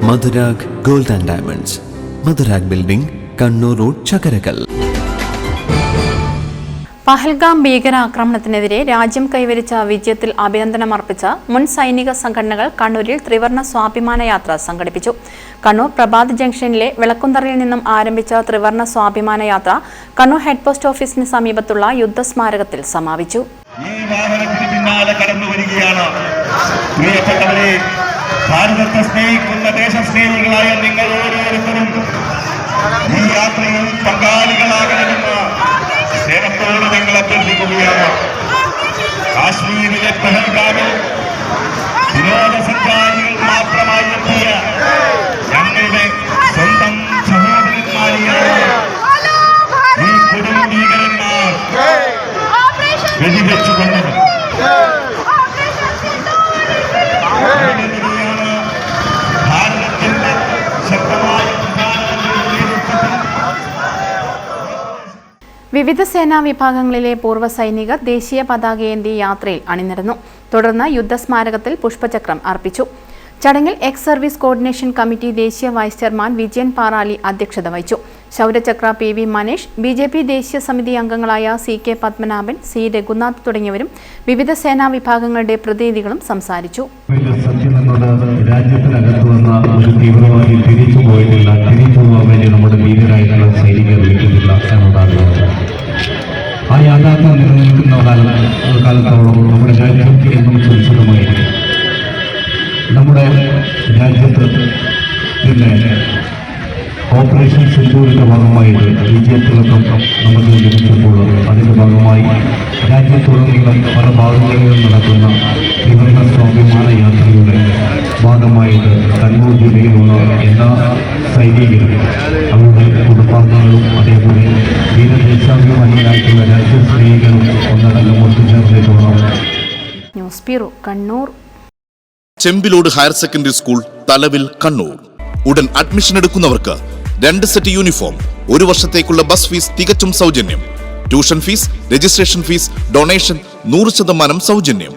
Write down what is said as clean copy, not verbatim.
Madhurag gold and diamonds, Madhurag building, Kannur road, Chakkarakkal. Pahalgam ഭീകരാക്രമണത്തിനെതിരെ രാജ്യം കൈവരിച്ച വിജയത്തിൽ അഭിനന്ദനമർപ്പിച്ച മുൻ സൈനിക സംഘടനകൾ കണ്ണൂരിൽ ത്രിവർണ്ണ സ്വാഭിമാന യാത്ര സംഘടിപ്പിച്ചു. കണ്ണൂർ പ്രഭാത് ജംഗ്ഷനിലെ വിളക്കുന്തറയിൽ നിന്നും ആരംഭിച്ച ത്രിവർണ്ണ സ്വാഭിമാന യാത്ര കണ്ണൂർ ഹെഡ് പോസ്റ്റ് ഓഫീസിന് സമീപത്തുള്ള യുദ്ധസ്മാരകത്തിൽ സമാപിച്ചു. ഭാരതത്തെ സ്നേഹിക്കുന്ന ദേശസ്നേഹികളായ നിങ്ങൾ ഓരോരുത്തരും ഈ യാത്രയിൽ പങ്കാളികളാകണമെന്ന് സ്നേഹത്തോട് നിങ്ങൾ അഭ്യർത്ഥിക്കുകയാണ്. കാശ്മീരിലെ പഹൽഗാമിൽ വിനോദസഞ്ചാരികൾ മാത്രമായി എത്തിയ ഞങ്ങളുടെ സ്വന്തം സഹോദരന്മാരെയാണ് ഈ കൊടും ഭീകരന്മാർ വെടിവെച്ചു കൊണ്ടത്. വിവിധ സേനാ വിഭാഗങ്ങളിലെ പൂർവ്വ സൈനികർ ദേശീയ പതാകയേന്തി യാത്രയിൽ അണിനിരന്നു. തുടർന്ന് യുദ്ധസ്മാരകത്തിൽ പുഷ്പചക്രം അർപ്പിച്ചു. ചടങ്ങിൽ എക്സ് സർവീസ് കോർഡിനേഷൻ കമ്മിറ്റി ദേശീയ വൈസ് ചെയർമാൻ വിജയൻ പാറാലി അധ്യക്ഷത വഹിച്ചു. ശൗര്യചക്ര പി.വി. മനീഷ്, ബി.ജെ.പി. ദേശീയ സമിതി അംഗങ്ങളായ സി.കെ. പത്മനാഭൻ, സി. രഘുനാഥ് തുടങ്ങിയവരും വിവിധ സേനാ വിഭാഗങ്ങളുടെ പ്രതിനിധികളും സംസാരിച്ചു. രാജ്യത്തിനകത്ത് വന്ന ഒരു തീവ്രവാദി തിരിച്ചു പോയിട്ടില്ല, തിരിച്ചു പോകാൻ വേണ്ടി നമ്മുടെ വീരരായിട്ടുള്ള സൈനികർ വിളിക്കുന്നില്ല എന്നതാണ്. ആ യാഥാർത്ഥ്യം നിലനിൽക്കുന്ന കാലത്തോളം നമ്മുടെ രാജ്യം എന്നും സുരക്ഷിതമായിരിക്കും. നമ്മുടെ രാജ്യത്ത് പിന്നെ ഓപ്പറേഷൻ സിന്ദൂരിന്റെ ഭാഗമായിട്ട് വിജയത്തിലൊക്കെ നമുക്ക് ലഭിച്ചപ്പോൾ അതിന്റെ ഭാഗമായി രാജ്യത്തുടനീളം പല ഭാഗങ്ങളിലും നടക്കുന്ന ത്രിവർണ്ണ സ്വാഭിമാന യാത്രയുടെ ഭാഗമായിട്ട് കണ്ണൂർ ജില്ലയിലുള്ള എല്ലാ സൈനികരും അവരുടെ കുടുംബാംഗങ്ങളും അതേപോലെ ദേശാഭിമാനികളായിട്ടുള്ള രാജ്യസ്നേഹികളും ഒന്നടങ്കം ഒത്തുചേർന്നിട്ടുള്ള news bureau Kannur. Chembilode higher secondary school, Thalavil, Kannur. ഉടൻ അഡ്മിഷൻ എടുക്കുന്നവർക്ക് 2 സെറ്റ് യൂണിഫോം, 1 വർഷത്തേക്കുള്ള ബസ് ഫീസ് തികച്ചും സൗജന്യം. Tuition fees, registration fees, donation 100% സൗജന്യം.